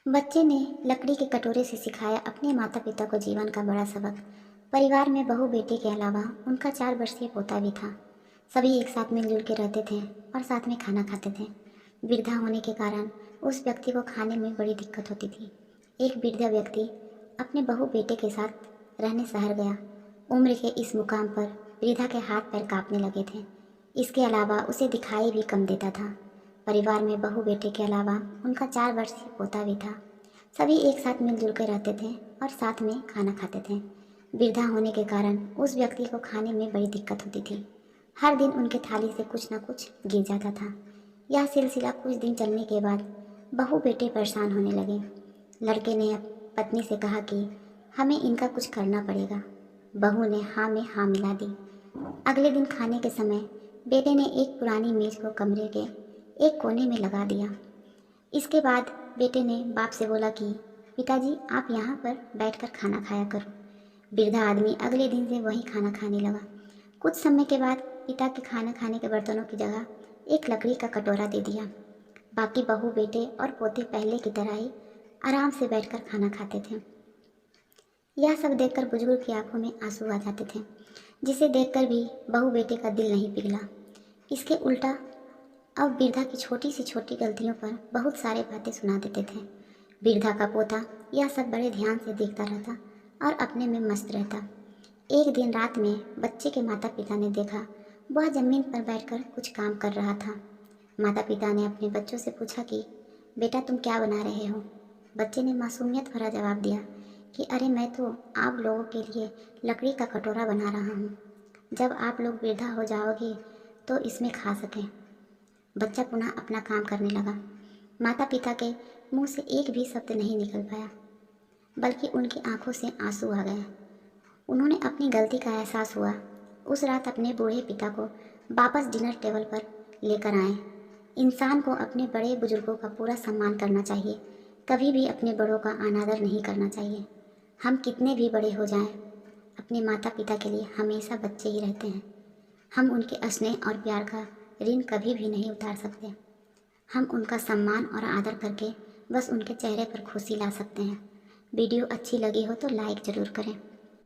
बच्चे ने लकड़ी के कटोरे से सिखाया अपने माता पिता को जीवन का बड़ा सबक। परिवार में बहू बेटे के अलावा उनका 4 वर्षीय पोता भी था। सभी एक साथ मिलजुल के रहते थे और साथ में खाना खाते थे। वृद्धा होने के कारण उस व्यक्ति को खाने में बड़ी दिक्कत होती थी। एक वृद्ध व्यक्ति अपने बहू बेटे के साथ रहने शहर गया। उम्र के इस मुकाम पर वृद्धा के हाथ पैर कांपने लगे थे। इसके अलावा उसे दिखाई भी कम देता था। परिवार में बहू बेटे के अलावा उनका 4 वर्षीय पोता भी था। सभी एक साथ मिलजुल कर रहते थे और साथ में खाना खाते थे। वृद्धा होने के कारण उस व्यक्ति को खाने में बड़ी दिक्कत होती थी। हर दिन उनके थाली से कुछ न कुछ गिर जाता था। यह सिलसिला कुछ दिन चलने के बाद बहू बेटे परेशान होने लगे। लड़के ने पत्नी से कहा कि हमें इनका कुछ करना पड़ेगा। बहू ने हाँ में हाँ मिला दी। अगले दिन खाने के समय बेटे ने एक पुरानी मेज को कमरे के एक कोने में लगा दिया। इसके बाद बेटे ने बाप से बोला कि पिताजी आप यहाँ पर बैठकर खाना खाया करो। वृद्धा आदमी अगले दिन से वही खाना खाने लगा। कुछ समय के बाद पिता के खाना खाने के बर्तनों की जगह एक लकड़ी का कटोरा दे दिया। बाकी बहू बेटे और पोते पहले की तरह ही आराम से बैठकर खाना खाते थे। यह सब देखकर बुजुर्ग की आंखों में आंसू आ जाते थे, जिसे देखकर भी बहू बेटे का दिल नहीं पिघला। इसके उल्टा अब वृद्धा की छोटी सी छोटी गलतियों पर बहुत सारे बातें सुना देते थे। वृद्धा का पोता यह सब बड़े ध्यान से देखता रहता और अपने में मस्त रहता। एक दिन रात में बच्चे के माता पिता ने देखा वह जमीन पर बैठकर कुछ काम कर रहा था। माता पिता ने अपने बच्चों से पूछा कि बेटा तुम क्या बना रहे हो। बच्चे ने मासूमियत भरा जवाब दिया कि अरे मैं तो आप लोगों के लिए लकड़ी का कटोरा बना रहा हूँ, जब आप लोग वृद्धा हो जाओगे तो इसमें खा सकें। बच्चा पुनः अपना काम करने लगा। माता पिता के मुंह से एक भी शब्द नहीं निकल पाया, बल्कि उनकी आंखों से आंसू आ गए। उन्होंने अपनी गलती का एहसास हुआ। उस रात अपने बूढ़े पिता को वापस डिनर टेबल पर लेकर आए। इंसान को अपने बड़े बुजुर्गों का पूरा सम्मान करना चाहिए, कभी भी अपने बड़ों का अनादर नहीं करना चाहिए। हम कितने भी बड़े हो जाएं, अपने माता पिता के लिए हमेशा बच्चे ही रहते हैं। हम उनके स्नेह और प्यार का ऋण कभी भी नहीं उतार सकते। हम उनका सम्मान और आदर करके बस उनके चेहरे पर खुशी ला सकते हैं। वीडियो अच्छी लगी हो तो लाइक ज़रूर करें।